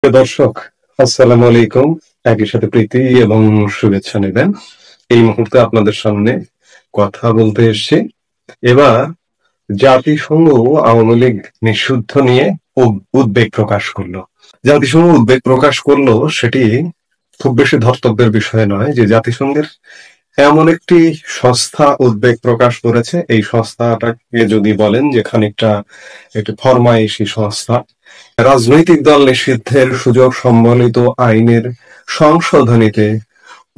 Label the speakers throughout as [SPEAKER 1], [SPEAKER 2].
[SPEAKER 1] প্রিয় দর্শক, আসসালামু আলাইকুম। একই সাথে প্রীতি এবং শুভেচ্ছা নেবেন। এই মুহূর্তে আপনাদের সামনে কথা বলতে এসেছি। এবার জাতিসংঘ আওয়ামী লীগ নিষিদ্ধ নিয়ে উদ্বেগ প্রকাশ করলো। জাতিসংঘ উদ্বেগ প্রকাশ করলো, সেটি খুব বেশি ধর্তব্যের বিষয় নয় যে জাতিসংঘের এমন একটি সংস্থা উদ্বেগ প্রকাশ করেছে। এই সংস্থাটাকে যদি বলেন যে খানিকটা একটি ফরমাইশি সংস্থা। রাজনৈতিক দল নিষিদ্ধের সুযোগ সম্বলিত আইনের সংশোধনীতে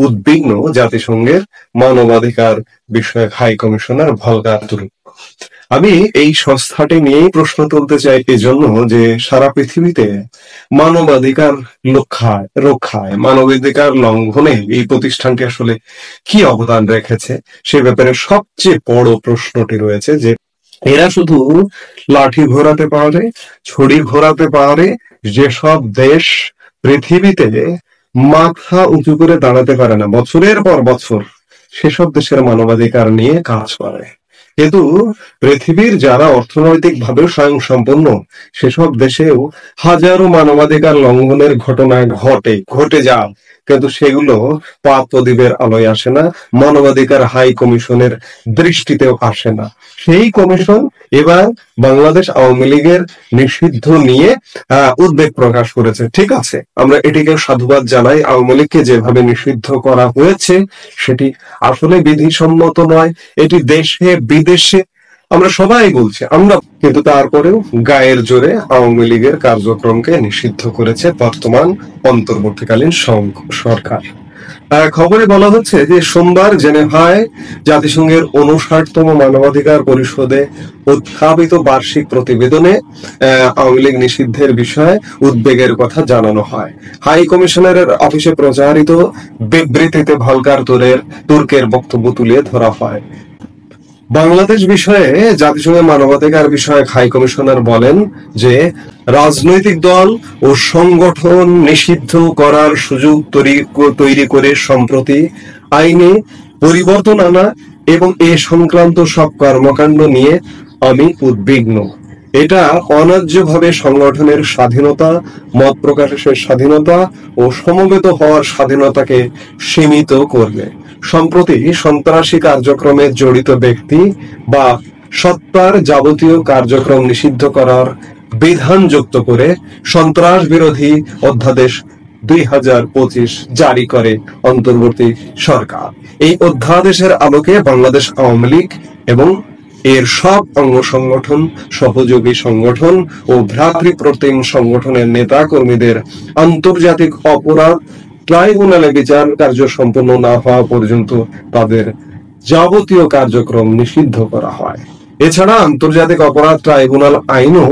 [SPEAKER 1] উদ্বিগ্ন জাতিসংঘের মানবাধিকার বিষয়ক হাই কমিশনার ভলকার তুর্ক। আমি এই সংস্থাটি নিয়েই প্রশ্ন তুলতে চাই এজন্য যে সারা পৃথিবীতে মানবাধিকার রক্ষায় মানবাধিকার লঙ্ঘনে এই প্রতিষ্ঠানটি আসলে কি অবদান রেখেছে সে ব্যাপারে সবচেয়ে বড় প্রশ্নটি রয়েছে যে এরা শুধু লাঠি ঘোরাতে পারে, ছড়ি ঘোরাতে পারে। যেসব দেশ পৃথিবীতে মাথা উঁচু করে দাঁড়াতে পারে না বছরের পর বছর, সেসব দেশের মানবাধিকার নিয়ে কাজ করে। কিন্তু পৃথিবীর যারা অর্থনৈতিকভাবে স্বয়ংসম্পন্ন সেসব দেশেও হাজারো মানবাধিকার লঙ্ঘনের ঘটনা ঘটে যায়, কিন্তু সেগুলো পাপ প্রদীপের আলোয় আসে না, মানবাধিকার হাই কমিশনের দৃষ্টিতেও আসে না। সেই কমিশন এবার বাংলাদেশ আওয়ামী লীগের নিষিদ্ধ নিয়ে উদ্বেগ প্রকাশ করেছে। ঠিক আছে, আমরা এটিকে সাধুবাদ জানাই। আওয়ামী লীগকে যেভাবে নিষিদ্ধ করা হয়েছে সেটি আসলে বিধিসম্মত নয়। এটি দেশে বিদেশে আমরা সবাই বলছি, আমরা কিন্তু তারপরেও গায়ের জোরে আওয়ামী লীগের কার্যক্রমকে নিষিদ্ধ করেছে বর্তমান অন্তর্বর্তীকালীন সরকার। খবরে বলা হচ্ছে যে সোমবার জেনেভায় জাতিসংঘের 59তম মানবাধিকার পরিষদে উত্থাপিত বার্ষিক প্রতিবেদনে আওয়ামী লীগ নিষিদ্ধের বিষয়ে উদ্বেগের কথা জানানো হয়। হাই কমিশনারের অফিসে প্রচারিত বিবৃতিতে ভলকার তুর্কের বক্তব্য তুলে ধরা হয়। বাংলাদেশ বিষয়ে জাতিসংঘের মানবাধিকার বিষয়ক হাই কমিশনার বলেন যে রাজনৈতিক দল ও সংগঠন নিষিদ্ধ করার সুযোগ তৈরি করে সম্প্রতি আইনে পরিবর্তন আনা এবং এ সংক্রান্ত সব কর্মকাণ্ড নিয়ে আমি উদ্বিগ্ন। এটা অন্যায্যভাবে সংগঠনের স্বাধীনতা, মত প্রকাশের স্বাধীনতা ও সমবেত হওয়ার স্বাধীনতাকে সীমিত করবে। সম্প্রতি সন্ত্রাসী কার্যক্রমে জড়িত ব্যক্তি বা সত্তার যাবতীয় কার্যক্রম নিষিদ্ধ করার বিধান যুক্ত করে সন্ত্রাস বিরোধী অধ্যাদেশ 2025 জারি করে অন্তর্বর্তী সরকার। এই অধ্যাদেশের আলোকে বাংলাদেশ আওয়ামী লীগ এবং এর সব অঙ্গ সংগঠন, সহযোগী সংগঠন ও ভ্রাতৃপ্রতিম সংগঠনের নেতা কর্মীদের আন্তর্জাতিক অপরাধ ট্রাইব্যুনালে বিচার কার্য সম্পন্ন না হওয়া পর্যন্ত তাদের যাবতীয় কার্যক্রম নিষিদ্ধ করা হয়। এছাড়া আন্তর্জাতিক অপরাধ ট্রাইব্যুনাল আইনও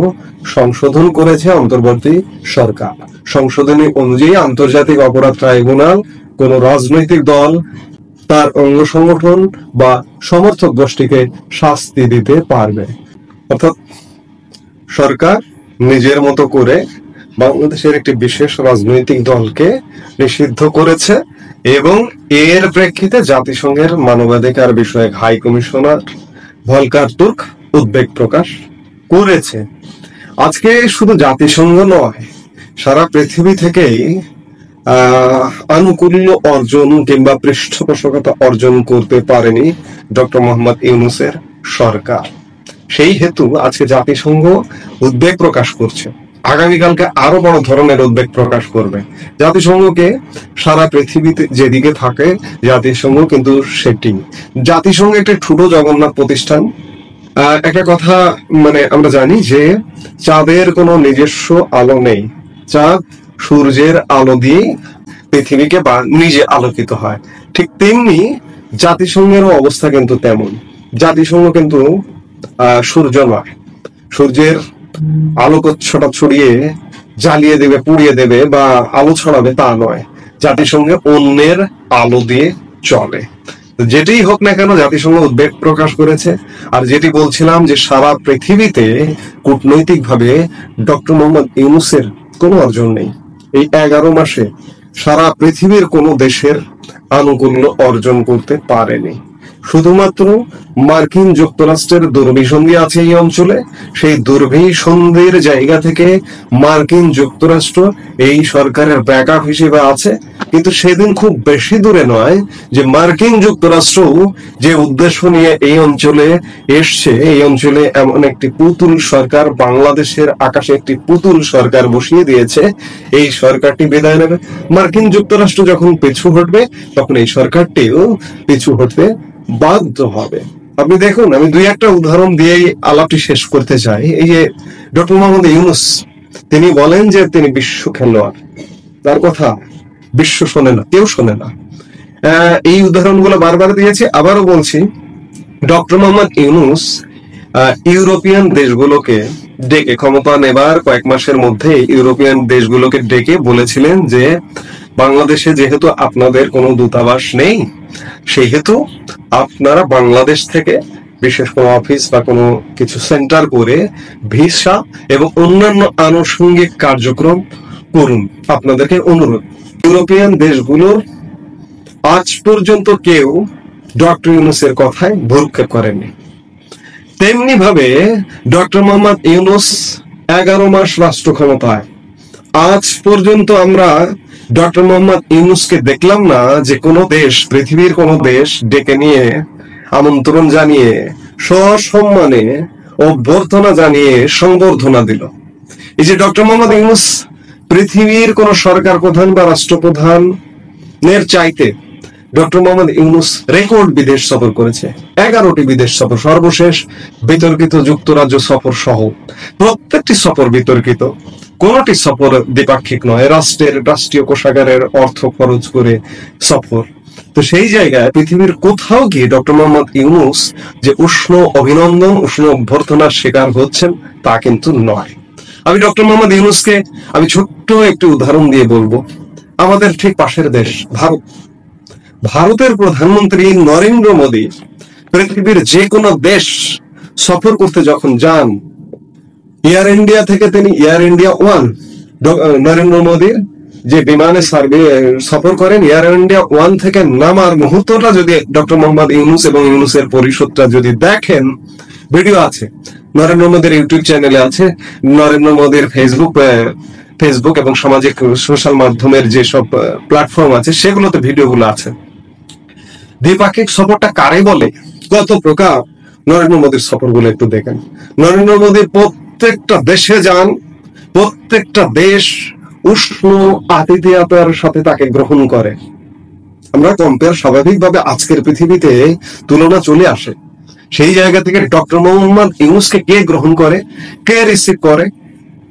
[SPEAKER 1] সংশোধন করেছে অন্তর্বর্তী সরকার। সংশোধনী অনুযায়ী আন্তর্জাতিক অপরাধ ট্রাইব্যুনাল কোন রাজনৈতিক দল, তার অঙ্গ সংগঠন বা সমর্থক গোষ্ঠীকে শাস্তি দিতে পারবে। অর্থাৎ সরকার নিজের মতো করে বাংলাদেশের একটি বিশেষ রাজনৈতিক দলকে নিষিদ্ধ করেছে এবং এর প্রেক্ষিতে জাতিসংঘের মানবাধিকার বিষয়ক হাই কমিশনার ভলকার তুর্ক উদ্বেগ প্রকাশ করেছে। আজকে শুধু জাতিসংঘ নয়, সারা পৃথিবী থেকেই আনুকূল্য অর্জন কিংবা পৃষ্ঠপোষকতা অর্জন করতে পারেনি ডক্টর মোহাম্মদ ইউনূসের সরকার। সেই হেতু আজকে জাতিসংঘ উদ্বেগ প্রকাশ করছে, আগামীকালকে আরো বড় ধরনের উদ্বেগ প্রকাশ করবে। জাতিসংঘকে সারা পৃথিবীতে যেদিকে থাকে জাতিসংঘ কিন্তু সেটি। জাতিসংঘ একটি ছোট জগন্নাথ প্রতিষ্ঠান। একটা কথা আমরা জানি যে চাঁদের কোনো নিজস্ব আলো নেই, চাঁদ সূর্যের আলো দিয়ে পৃথিবীকে বা নিজে আলোকিত হয়। ঠিক তেমনি জাতিসংঘেরও অবস্থা কিন্তু তেমন। জাতিসংঘ কিন্তু সূর্য নয়, সূর্যের আলোকচ্ছটা ছড়িয়ে জ্বালিয়ে দেবে, পুড়িয়ে দেবে বা আলো ছড়াবে তা নয়। জাতিসংঘে অন্যের আলো দিয়ে চলে। যেটি হোক না কেন জাতিসংঘ উদ্বেগ প্রকাশ করেছে। আর যেটি বলছিলাম যে সারা পৃথিবীতে কূটনৈতিক ভাবে ডক্টর মোহাম্মদ ইউনূসের কোনো অর্জন নেই। এই 11 মাসে সারা পৃথিবীর কোনো দেশের আনুকূল্য অর্জন করতে পারেনি। শুধুমাত্র মার্কিন যুক্তরাষ্ট্রের দুর্বিসন্ধি আছে এই অঞ্চলে, সেই দুর্বিসন্ধির জায়গা থেকে মার্কিন যুক্তরাষ্ট্র এই সরকারের ব্যাকআপ হিসেবে আছে। কিন্তু সেদিন খুব বেশি দূরে নয় যে মার্কিন যুক্তরাষ্ট্র যে উদ্দেশ্য নিয়ে এই অঞ্চলে এসছে, এই অঞ্চলে এমন একটি পুতুল সরকার, বাংলাদেশের আকাশে একটি পুতুল সরকার বসিয়ে দিয়েছে, এই সরকারটি বিদায় নেবে। মার্কিন যুক্তরাষ্ট্র যখন পিছু হটবে তখন এই সরকারটিও পিছু হটতে বাধ্য হবে। আপনি দেখুন, আমি দুই একটা উদাহরণ দিয়েই আলাপটি শেষ করতে চাই। এই যে ডক্টর মোহাম্মদ ইউনূস, তিনি বলেন যে তিনি বিশ্ব খেলোয়াড়, তার কথা বিশ্ব শোনে না, কেউ শোনে না। এই উদাহরণগুলো বারবার দিয়েছি, আবারও বলছি। ডক্টর মোহাম্মদ ইউনূস ইউরোপিয়ান দেশগুলোকে ডেকে, ক্ষমতা নেবার কয়েক মাসের মধ্যে ইউরোপিয়ান দেশগুলোকে ডেকে বলেছিলেন যে বাংলাদেশে যেহেতু আপনাদের কোনো দূতাবাস নেই, সেহেতু আপনারা বাংলাদেশ থেকে বিশেষ কোনো অফিস বা কোনো কিছু সেন্টার করে ভিসা এবং অন্যান্য আনুষঙ্গিক কার্যক্রম করুন, আপনাদেরকে অনুরোধ। ইউরোপিয়ান দেশগুলোর আজ পর্যন্ত কেউ ডক্টর ইউনূসের কথায় ভ্রুক্ষেপ করেননি। তেমনি ভাবে ডক্টর মোহাম্মদ ইউনূস 11 মাস রাষ্ট্র ক্ষমতায়, আজ পর্যন্ত আমরা ডক্টর মোহাম্মদ ইউনূসকে দেখলাম না যে কোনো দেশ, পৃথিবীর কোনো দেশ ডেকে নিয়ে আমন্ত্রণ জানিয়ে সসম্মানে অভ্যর্থনা জানিয়ে সংবর্ধনা দিল। এই যে ডক্টর মোহাম্মদ ইউনূস পৃথিবীর কোন সরকার প্রধান বা রাষ্ট্রপ্রধানের চাইতে ডক্টর মোহাম্মদ ইউনূস রেকর্ড বিদেশ সফর করেছে, 11টি বিদেশ সফর, সর্বশেষ বিতর্কিত যুক্তরাজ্য সফর সহ প্রত্যেকটি সফর বিতর্কিত, কোনটি সফর দ্বিপাক্ষিক নয়, রাষ্ট্রীয় কোষাগারের অর্থ খরচ করে সফর। তো সেই জায়গায় পৃথিবীর কোথাও গিয়ে ডক্টর মোহাম্মদ ইউনূস যে উষ্ণ অভিনন্দন, উষ্ণ অভ্যর্থনার শিকার হচ্ছেন তা কিন্তু নয়। আমি ডক্টর মোহাম্মদ ইউনূসকে আমি ছোট্ট একটি উদাহরণ দিয়ে বলবো। আমাদের ঠিক পাশের দেশ ভারত, ভারতের প্রধানমন্ত্রী নরেন্দ্র মোদী পৃথিবীর যে কোনো দেশ সফর করতে যখন যান, এয়ার ইন্ডিয়া থেকে তিনি এয়ার ইন্ডিয়া ওয়ান, নরেন্দ্র মোদীর যে বিমানে সফর করেন, এয়ার ইন্ডিয়া ওয়ান থেকে নামার মুহূর্তটা যদি ডক্টর মোহাম্মদ ইউনূস এবং ইউনূসের পরিষদটা যদি দেখেন, ভিডিও আছে, নরেন্দ্র মোদীর ইউটিউব চ্যানেলে আছে, নরেন্দ্র মোদীর ফেসবুক এবং সামাজিক সোশ্যাল মাধ্যমের যেসব প্ল্যাটফর্ম আছে সেগুলোতে ভিডিওগুলো আছে। দ্বিপাক্ষিক সফরটা কারে বলে, কত প্রকার, নরেন্দ্র মোদীর সফরগুলো একটু দেখেন। নরেন্দ্র মোদী প্রত্যেকটা দেশে যান, প্রত্যেকটা দেশ উষ্ণ আতিথেয়তার সাথে তাকে গ্রহণ করে। আমরা কম্পেয়ার স্বাভাবিকভাবে আজকের পৃথিবীতে তুলনা চলে আসে। সেই জায়গা থেকে ডক্টর মোহাম্মদ ইউনূসকে কে গ্রহণ করে, কে রিসিভ করে?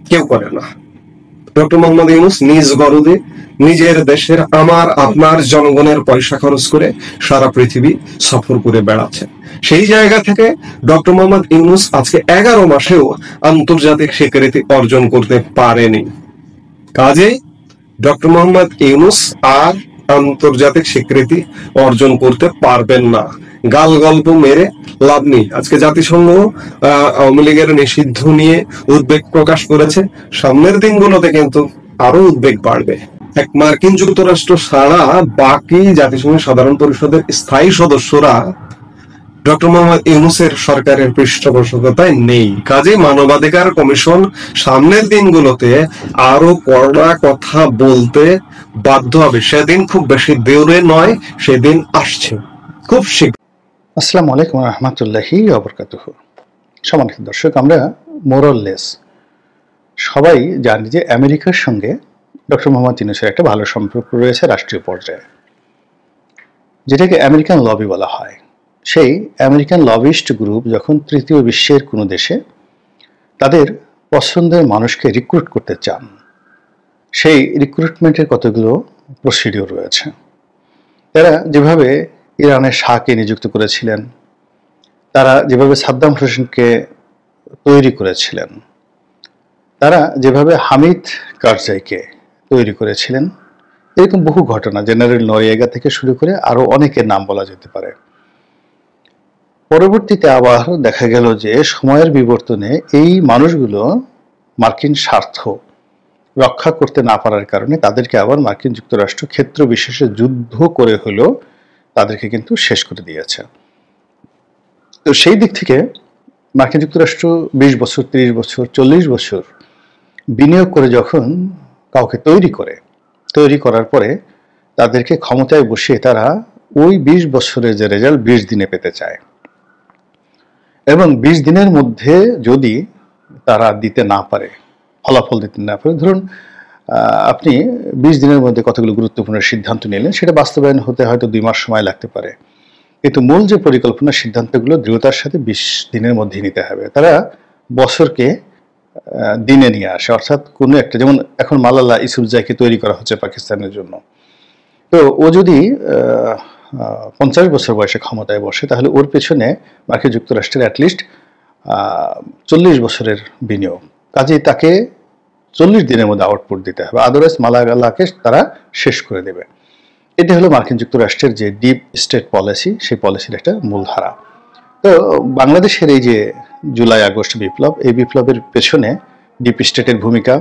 [SPEAKER 1] কেউ করে না। ডক্টর মোহাম্মদ ইউনূস নিজ গরদে নিজের দেশের, আমার আপনার জনগণের পয়সা খরচ করে সারা পৃথিবী সফর করে বেড়াচ্ছে। সেই জায়গা থেকে ডক্টর মোহাম্মদ ইউনূস আজকে 11 মাসেও আন্তর্জাতিক স্বীকৃতি অর্জন করতে পারেনি। কাজে ডক্টর মোহাম্মদ ইউনূস আর আন্তর্জাতিক স্বীকৃতি অর্জন করতে পারবেন না। গাল গল্প মেরে লাভ নেই। আজকে জাতিসংঘ আওয়ামী লীগের নিষিদ্ধ নিয়ে উদ্বেগ প্রকাশ করেছে, সামনের দিনগুলোতে কিন্তু আরো উদ্বেগ বাড়বে। এক মার্কিন যুক্তরাষ্ট্র ছাড়া বাকি জাতিসংঘের সাধারণ পরিষদের স্থায়ী সদস্যরা ডক্টর মোহাম্মদ ইউনূসের সরকারের পৃষ্ঠপোষকতায় নেই। কাজে মানবাধিকার কমিশন সামনের দিনগুলোতে আরো কড়া কথা বলতে বাধ্য হবে। সেদিন খুব বেশি দূরে নয়, সেদিন আসছে খুব শীঘ্র।
[SPEAKER 2] আসসালামু আলাইকুম রহমতুল্লাহি ওয়া বারাকাতুহু। সম্মানিত দর্শক, আমরা মোরাললেস সবাই জানি যে আমেরিকার সঙ্গে ডক্টর মোহাম্মদ ইউনূসের একটা ভালো সম্পর্ক রয়েছে রাষ্ট্রীয় পর্যায়ে, যেটাকে আমেরিকান লবি বলা হয়। সেই আমেরিকান লবিস্ট গ্রুপ যখন তৃতীয় বিশ্বের কোনো দেশে তাদের পছন্দের মানুষকে রিক্রুট করতে চান, সেই রিক্রুটমেন্টের কতগুলো প্রসিডিওর রয়েছে। তারা যেভাবে ইরানের শাহকে নিযুক্ত করেছিলেন, তারা যেভাবে সাদ্দাম হোসেনকে তৈরি করেছিলেন, তারা যেভাবে হামিদ কারজাইকে তৈরি করেছিলেন, এরকম বহু ঘটনা, জেনারেল নরিয়াগা থেকে শুরু করে আরো অনেকের নাম বলা যেতে পারে। পরবর্তীতে আবার দেখা গেল যে সময়ের বিবর্তনে এই মানুষগুলো মার্কিন স্বার্থ রক্ষা করতে না পারার কারণে তাদেরকে আবার মার্কিন যুক্তরাষ্ট্র ক্ষেত্র বিশেষে যুদ্ধ করে হলেও তাদেরকে কিন্তু শেষ করে দিয়েছে। তো সেই দিক থেকে মার্কিন যুক্তরাষ্ট্র 20 বছর, 30 বছর, 40 বছর বিনিয়োগ করে যখন কাউকে তৈরি করার পরে তাদেরকে ক্ষমতায় বসিয়ে তারা ওই 20 বছরের যে রেজাল্ট 20 দিনে পেতে চায়, এবং 20 দিনের মধ্যে যদি তারা দিতে না পারে, ফলাফল দিতে না পারে, ধরুন আপনি 20 দিনের মধ্যে কতগুলো গুরুত্বপূর্ণ সিদ্ধান্ত নিলেন, সেটা বাস্তবায়ন হতে হয়তো 2 মাস সময় লাগতে পারে, কিন্তু মূল যে পরিকল্পনা সিদ্ধান্তগুলো দৃঢ়তার সাথে 20 দিনের মধ্যে নিতে হবে। তারা বছরকে দিনে নিয়ে আসে, অর্থাৎ কোনো একটা, যেমন এখন মালালা ইউসুফজাইকে তৈরি করা হচ্ছে পাকিস্তানের জন্য, তো ও যদি 50 বছর বয়সে ক্ষমতায় বসে, তাহলে ওর পেছনে মার্কিন যুক্তরাষ্ট্রের অ্যাটলিস্ট 40 বছরের বিনিয়োগ, কাজেই তাকে 40 দিনের মধ্যে আউটপুট দিতে হবে, আদারওয়াইজ মালালাকে তারা শেষ করে দেবে। এটা হলো মার্কিন যুক্তরাষ্ট্রের যে ডিপ স্টেট পলিসি, সেই পলিসির একটা মূলধারা। তো বাংলাদেশের এই যে জুলাই আগস্ট বিপ্লব, এই বিপ্লবের পেছনে ডিপ স্টেটের ভূমিকা,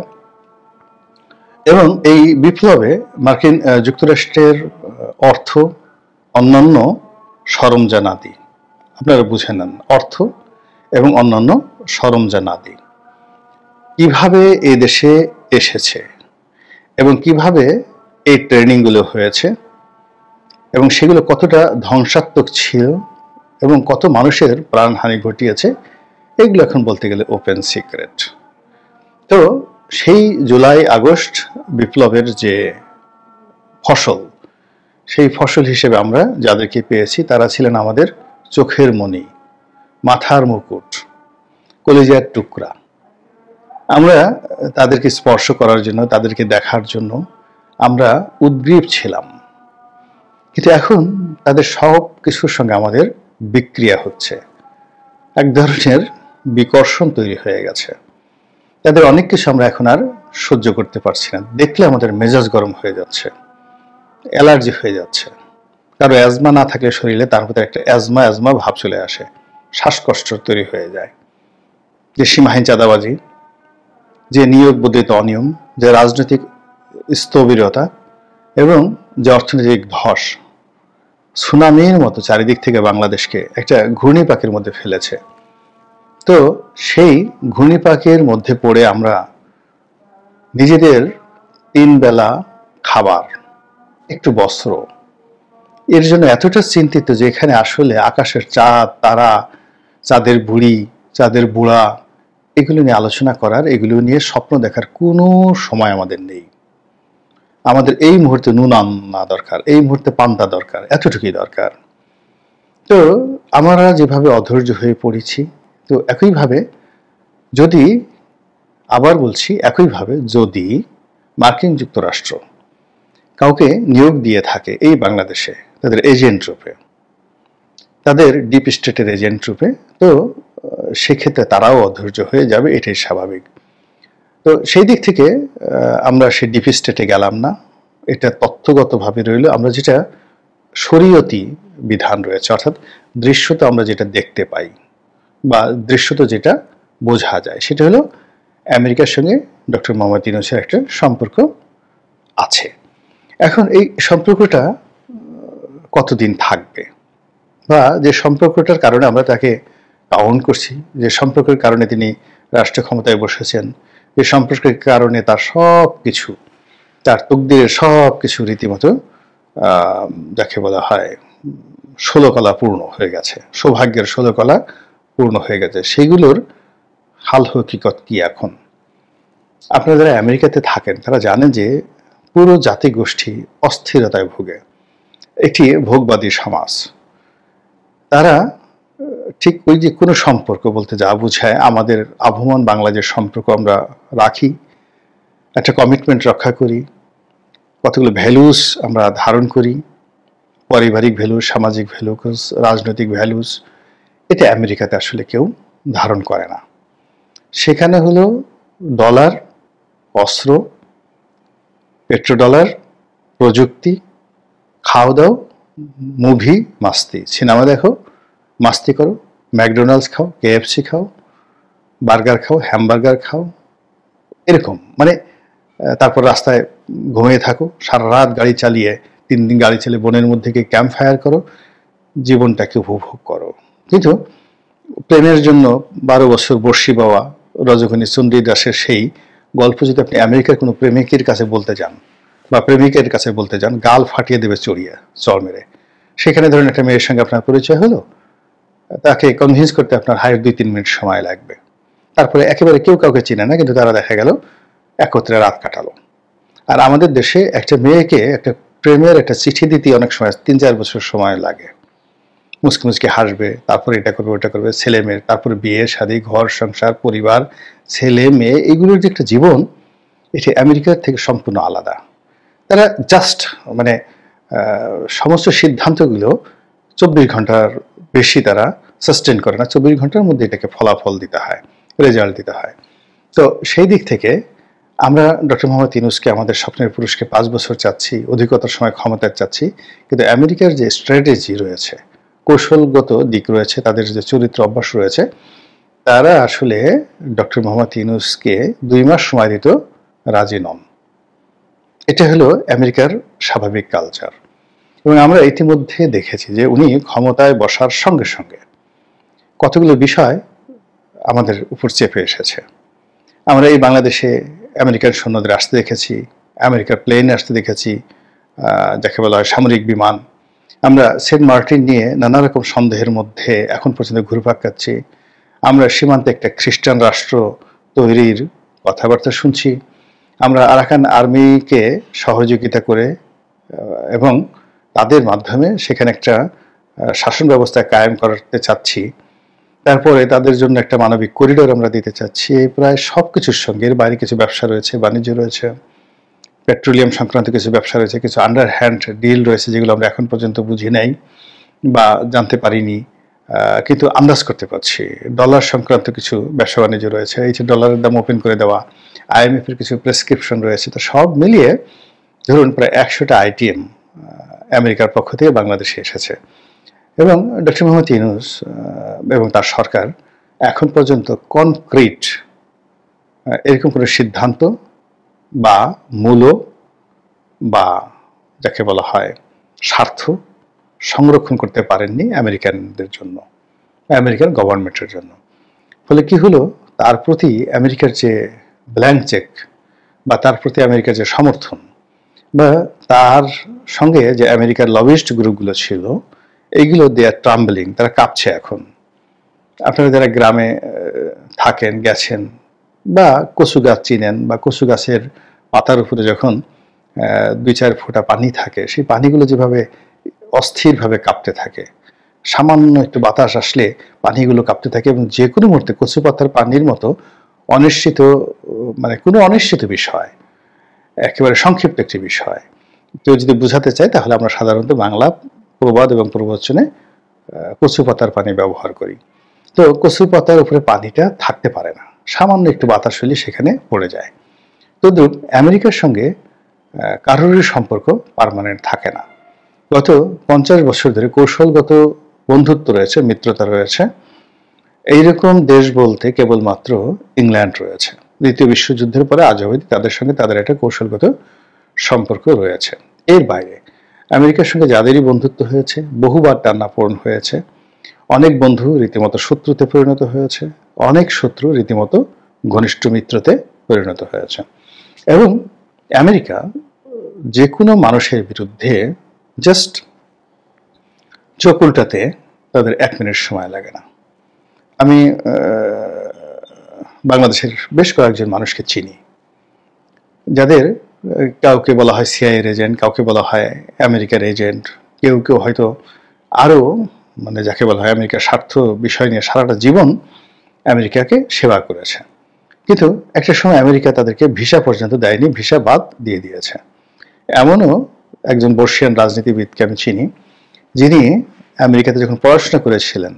[SPEAKER 2] এবং এই বিপ্লবে মার্কিন যুক্তরাষ্ট্রের অর্থ, অন্যান্য সরঞ্জামাদি, আপনারা বুঝে নেন, অর্থ এবং অন্যান্য সরঞ্জামাদি কিভাবে এই দেশে এসেছে এবং কিভাবে এই ট্রেনিংগুলো হয়েছে এবং সেগুলো কতটা ধ্বংসাত্মক ছিল এবং কত মানুষের প্রাণহানি ঘটিয়েছে, এগুলো এখন বলতে গেলে ওপেন সিক্রেট। তো সেই জুলাই আগস্ট বিপ্লবের যে ফসল, সেই ফসল হিসেবে আমরা যাদেরকে পেয়েছি তারা ছিলেন আমাদের চোখের মণি, মাথার মুকুট, কলিজার টুকরা। আমরা তাদেরকে স্পর্শ করার জন্য, তাদেরকে দেখার জন্য আমরা উদ্গ্রীব ছিলাম, কিন্তু এখন তাদের সব কিছুর সঙ্গে আমাদের বিক্রিয়া হচ্ছে, এক ধরনের বিকর্ষণ তৈরি হয়ে গেছে। তাদের অনেক কিছু আমরা এখন আর সহ্য করতে পারছি না, দেখলে আমাদের মেজাজ গরম হয়ে যাচ্ছে, অ্যালার্জি হয়ে যাচ্ছে। কারো অ্যাজমা না থাকলে শরীরে তার মধ্যে একটা অ্যাজমা ভাব চলে আসে, শ্বাসকষ্ট তৈরি হয়ে যায়। যে সীমাহীন চাঁদাবাজি, যে নিয়োগ বর্ধিত অনিয়ম, যে রাজনৈতিক স্থবিরতা এবং যে অর্থনৈতিক ধস সুনামির মতো চারিদিক থেকে বাংলাদেশকে একটা ঘূর্ণিপাকের মধ্যে ফেলেছে। তো সেই ঘূর্ণিপাকের মধ্যে পড়ে আমরা নিজেদের 3 বেলা খাবার, একটু বস্ত্র, এর জন্য এতটা চিন্তিত যে এখানে আসলে আকাশের চাঁদ, তারা, চাঁদের বুড়ি, চাঁদের বুড়া, এগুলো নিয়ে আলোচনা করার, এগুলো নিয়ে স্বপ্ন দেখার কোনো সময় আমাদের নেই। আমাদের এই মুহূর্তে নুন আনা দরকার, এই মুহূর্তে পান্তা দরকার, এতটুকুই দরকার। তো আমরা যেভাবে অধৈর্য হয়ে পড়েছি, তো একইভাবে যদি, আবার বলছি, একইভাবে যদি মার্কিন যুক্তরাষ্ট্র কাউকে নিয়োগ দিয়ে থাকে এই বাংলাদেশে তাদের এজেন্ট রূপে, তাদের ডিপ স্টেটের এজেন্ট রূপে, তো সেক্ষেত্রে তারাও অধৈর্য হয়ে যাবে, এটাই স্বাভাবিক। তো সেই দিক থেকে আমরা সেই ডিপ স্টেটে গেলাম না, এটা তথ্যগতভাবে রইল। আমরা যেটা শরীয়তি বিধান রয়েছে, অর্থাৎ দৃশ্যত আমরা যেটা দেখতে পাই বা দৃশ্যত যেটা বোঝা যায়, সেটা হলো আমেরিকার সঙ্গে ডক্টর মোহাম্মদ ইউনূসের একটা সম্পর্ক আছে। এখন এই সম্পর্কটা কতদিন থাকবে, বা যে সম্পর্কটার কারণে আমরা তাকে কাউন্ট করছি, যে সম্পর্কের কারণে তিনি রাষ্ট্র ক্ষমতায় বসেছেন, যে সম্পর্কের কারণে তার সব কিছু, তার তকদিরের সব কিছু রীতিমতো যাকে বলা হয় 16 কলা পূর্ণ হয়ে গেছে, সৌভাগ্যের 16 কলা পূর্ণ হয়ে গেছে, সেগুলোর হাল হকিকত কি এখন? আপনারা যারা আমেরিকাতে থাকেন তারা জানেন যে পুরো জাতিগোষ্ঠী অস্থিরতায় ভোগে, একটি ভোগবাদী সমাজ। তারা ঠিক ওই যে কোনো সম্পর্ক বলতে যা বোঝায়, আমাদের আবহমান বাংলাদেশ সম্পর্ক আমরা রাখি, একটা কমিটমেন্ট রক্ষা করি, কতগুলো ভ্যালুস আমরা ধারণ করি, পারিবারিক ভ্যালুস, সামাজিক ভ্যালুস, রাজনৈতিক ভ্যালুস, এটা আমেরিকাতে আসলে কেউ ধারণ করে না। সেখানে হলো ডলার, অস্ত্র, পেট্রোডলার, প্রযুক্তি, খাও দাও, মুভি, মাস্তি, সিনেমা দেখো, মাস্তি করো, ম্যাকডোনাল্ডস খাও, কেএফসি খাও, বার্গার খাও, হ্যামবার্গার খাও, এরকম। মানে তারপর রাস্তায় ঘুমিয়ে থাকো, সারা রাত গাড়ি চালিয়ে, 3 দিন গাড়ি চালিয়ে বনের মধ্যে গিয়ে ক্যাম্প ফায়ার করো, জীবনটাকে উপভোগ করো। কিন্তু প্রেমের জন্য 12 বছর বর্ষি বাওয়া রজনী চন্ডী দাসের সেই গল্প যদি আপনি আমেরিকার কোনো প্রেমিকের কাছে বলতে যান বা প্রেমিকের কাছে বলতে যান, গাল ফাটিয়ে দেবে চড়িয়ে চর মেরে। সেখানে ধরুন একটা মেয়ের সঙ্গে আপনার পরিচয় হলো, তাকে কনভিন্স করতে আপনার হায়ার 2-3 মিনিট সময় লাগবে। তারপরে একেবারে কেউ কাউকে চিনে না, কিন্তু তারা দেখা গেল একত্রে রাত কাটালো। আর আমাদের দেশে একটা মেয়েকে একটা প্রেমের একটা চিঠি দিতে অনেক সময় 3-4 বছর সময় লাগে। মুচকি মুচকি হাসবে, তারপরে এটা করবে ওটা করবে, ছেলে মেয়ে, তারপরে বিয়ে শাদী, ঘর সংসার, পরিবার, ছেলে মেয়ে, এগুলোর যে একটা জীবন, এটি আমেরিকার থেকে সম্পূর্ণ আলাদা। তারা জাস্ট মানে সমস্ত সিদ্ধান্তগুলো 24 ঘন্টার বেশি তারা সাস্টেন করে না, 24 ঘন্টার মধ্যে এটাকে ফলাফল দিতে হয়, রেজাল্ট দিতে হয়। তো সেই দিক থেকে আমরা ডক্টর মোহাম্মদ ইউনূসকে আমাদের স্বপ্নের পুরুষকে 5 বছর চাচ্ছি, অধিকতর সময় ক্ষমতায় চাচ্ছি, কিন্তু আমেরিকার যে স্ট্র্যাটেজি রয়েছে, কৌশলগত দিক রয়েছে, তাদের যে চরিত্র অভ্যাস রয়েছে, তারা আসলে ডক্টর মোহাম্মদ ইউনূসকে 2 মাস সময় দিত রাজি নন। এটা হলো আমেরিকার স্বাভাবিক কালচার। এবং আমরা ইতিমধ্যে দেখেছি যে উনি ক্ষমতায় বসার সঙ্গে সঙ্গে কতগুলো বিষয় আমাদের উপর চেপে এসেছে। আমরা এই বাংলাদেশে আমেরিকান সৈন্যদের আসতে দেখেছি, আমেরিকার প্লেন আসতে দেখেছি, যাকে বলা হয় সামরিক বিমান। আমরা সেন্ট মার্টিন নিয়ে নানা রকম সন্দেহের মধ্যে এখন পর্যন্ত ঘুরপাক খাচ্ছি। আমরা সীমান্তে একটা খ্রিস্টান রাষ্ট্র তৈরির কথাবার্তা শুনছি। আমরা আরাকান আর্মিকে সহযোগিতা করে এবং তাদের মাধ্যমে সেখানে একটা শাসন ব্যবস্থা কায়েম করতে চাচ্ছি। তারপরে তাদের জন্য একটা মানবিক করিডোর আমরা দিতে চাচ্ছি। প্রায় সব কিছুর সঙ্গে এর বাইরে কিছু ব্যবসা রয়েছে, বাণিজ্য রয়েছে, পেট্রোলিয়াম সংক্রান্ত কিছু ব্যবসা রয়েছে, কিছু আন্ডার হ্যান্ড ডিল রয়েছে, যেগুলো আমরা এখন পর্যন্ত বুঝি নাই বা জানতে পারিনি, কিন্তু আন্দাজ করতে পারছি। ডলার সংক্রান্ত কিছু ব্যবসা বাণিজ্য রয়েছে, এই যে ডলারের দাম ওপেন করে দেওয়া, IMF এর কিছু প্রেসক্রিপশন রয়েছে। তো সব মিলিয়ে ধরুন প্রায় 100টা আইটিএম আমেরিকার পক্ষ থেকে বাংলাদেশে এসেছে। এবং ডক্টর মোহাম্মদ ইউনূস এবং তার সরকার এখন পর্যন্ত কনক্রিট এরকম কোনো সিদ্ধান্ত বা মূল বা যাকে বলা হয় স্বার্থ সংরক্ষণ করতে পারেননি আমেরিকানদের জন্য, আমেরিকান গভর্নমেন্টের জন্য। ফলে কি হলো, তার প্রতি আমেরিকার যে ব্ল্যাঙ্ক চেক বা তার প্রতি আমেরিকার যে সমর্থন বা তার সঙ্গে যে আমেরিকার লবিস্ট গ্রুপগুলো ছিল, এইগুলো দে আর ট্রাম্বলিং, তারা কাঁপছে এখন। আপনারা যারা গ্রামে থাকেন, গেছেন বা কচু গাছ চিনেন, বা কচু গাছের পাতার উপরে যখন 2-4 ফোঁটা পানি থাকে, সেই পানিগুলো যেভাবে অস্থিরভাবে কাঁপতে থাকে, সামান্য একটু বাতাস আসলে পানিগুলো কাঁপতে থাকে, এবং যে কোনো মুহূর্তে কচু পাতার পানির মতো অনিশ্চিত, মানে কোনো অনিশ্চিত বিষয়, একেবারে সংক্ষিপ্ত একটি বিষয় কেউ যদি বোঝাতে চায়, তাহলে আমরা সাধারণত বাংলা প্রবাদ এবং প্রবচনে কচু পাতার পানি ব্যবহার করি। তো কচু পাতার উপরে পানিটা থাকতে পারে না, সামান্য একটু বাতাস হলে সেখানে পড়ে যায়। তদ্রুপ আমেরিকার সঙ্গে কারোরই সম্পর্ক পার্মানেন্ট থাকে না। গত 50 বছর ধরে কৌশলগত বন্ধুত্ব রয়েছে, মিত্রতা রয়েছে। এইরকম দেশ বলতে কেবলমাত্র ইংল্যান্ড রয়েছে। দ্বিতীয় বিশ্বযুদ্ধের পরে আজ অবধি তাদের সঙ্গে তাদের একটা কৌশলগত সম্পর্ক রয়েছে। এর বাইরে আমেরিকার সঙ্গে যাদেরই বন্ধুত্ব হয়েছে, বহুবার টানাপোড়েন হয়েছে। অনেক বন্ধু রীতিমতো শত্রুতে পরিণত হয়েছে, অনেক শত্রু রীতিমতো ঘনিষ্ঠ মিত্রতে পরিণত হয়েছে। এবং আমেরিকা যে কোনো মানুষের বিরুদ্ধে জাস্ট চোখ উল্টাতে তাদের 1 মিনিট সময় লাগে না। আমি বাংলাদেশের বেশ কয়েকজন মানুষকে চিনি, যাদের কাউকে বলা হয় সিআইএর এজেন্ট, কাউকে বলা হয় আমেরিকার এজেন্ট, কেউ কেউ হয়তো আরও মানে যাকে বলা হয় আমেরিকার স্বার্থ বিষয় নিয়ে সারাটা জীবন আমেরিকাকে সেবা করেছে। কিন্তু একটা সময় আমেরিকা তাদেরকে ভিসা পর্যন্ত দেয়নি, ভিসা বাদ দিয়ে দিয়েছে। এমনও একজন বর্ষিয়ান রাজনীতিবিদকে আমি চিনি, যিনি আমেরিকাতে যখন পড়াশোনা করেছিলেন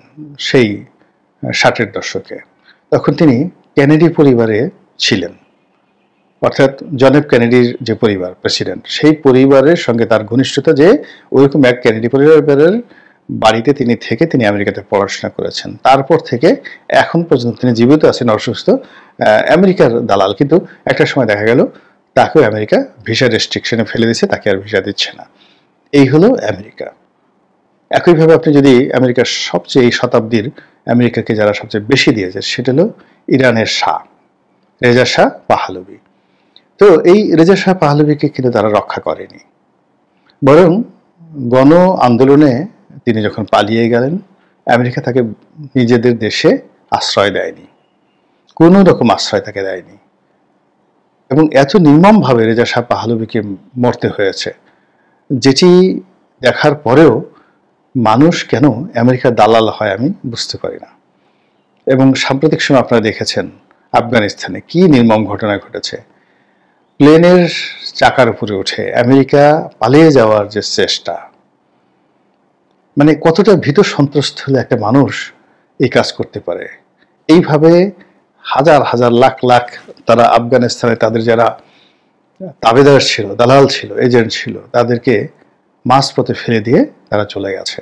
[SPEAKER 2] সেই 60-এর দশকে, তখন তিনি কেনেডি পরিবারে ছিলেন। অর্থাৎ জন এফ কেনেডির যে পরিবার, প্রেসিডেন্ট, সেই পরিবারের সঙ্গে তার ঘনিষ্ঠতা, যে ওইরকম এক কেনেডি পরিবারের বাড়িতে তিনি থেকে তিনি আমেরিকাতে পড়াশোনা করেছেন। তারপর থেকে এখন পর্যন্ত তিনি জীবিত আছেন, অসুস্থ, আমেরিকার দালাল। কিন্তু একটা সময় দেখা গেল তাকেও আমেরিকা ভিসা রেস্ট্রিকশনে ফেলে দিচ্ছে, তাকে আর ভিসা দিচ্ছে না। এই হলো আমেরিকা। একইভাবে আপনি যদি আমেরিকার সবচেয়ে এই শতাব্দীর আমেরিকাকে যারা সবচেয়ে বেশি দিয়েছে সেটা হলো ইরানের শাহ রেজা শাহ পাহলভি। তো এই রেজা শাহ পাহলভিকে কিন্তু তারা রক্ষা করেনি, বরং গণ আন্দোলনে তিনি যখন পালিয়ে গেলেন আমেরিকা তাকে নিজেদের দেশে আশ্রয় দেয়নি, কোনো রকম আশ্রয় তাকে দেয়নি। এবং এত নির্মমভাবে রেজা শাহ পাহলভিকে মরতে হয়েছে, যেটি দেখার পরেও মানুষ কেন আমেরিকার দালাল হয় আমি বুঝতে পারি না। এবং সাম্প্রতিক সময় আপনারা দেখেছেন আফগানিস্তানে কি নির্মম ঘটনা ঘটেছে। প্লেনের চাকার উপরে উঠে আমেরিকা পালিয়ে যাওয়ার যে চেষ্টা, মানে কতটা ভীত সন্ত্রস্ত হলে একটা মানুষ এই কাজ করতে পারে। এইভাবে হাজার হাজার লাখ লাখ তারা আফগানিস্তানে তাদের যারা তাবেদার ছিল, দালাল ছিল, এজেন্ট ছিল, তাদেরকে মাঝপথে ফেলে দিয়ে তারা চলে গেছে।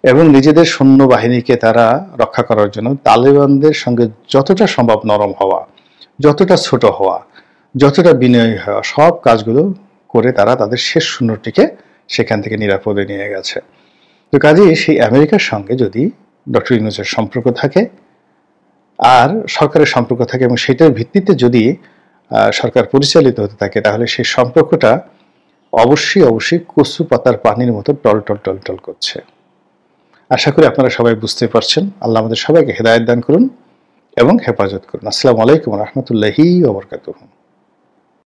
[SPEAKER 2] এবং নিজেদের সৈন্যবাহিনীকে তারা রক্ষা করার জন্য তালেবানদের সঙ্গে যতটা সম্ভব নরম হওয়া, যতটা ছোট হওয়া, যতটা বিনয়ী হওয়া, সব কাজগুলো করে তারা তাদের শেষ সৈন্যটিকে সেখান থেকে নিরাপদে নিয়ে গেছে। তো কাজেই সেই আমেরিকার সঙ্গে যদি ডক্টর ইউনূসের সম্পর্ক থাকে আর সরকারের সম্পর্ক থাকে এবং সেটার ভিত্তিতে যদি সরকার পরিচালিত হতে থাকে, তাহলে সেই সম্পর্কটা অবশ্যই অবশ্যই কচু পাতার পানির মতো টলটল টলটল করছে। আশা করি আপনারা সবাই বুঝতে পারছেন। আল্লাহ আমাদের সবাইকে হেদায়েত দান করুন এবং হেফাজত করুন। আসসালামু আলাইকুম ওয়া রাহমাতুল্লাহি ওয়া বারাকাতুহু।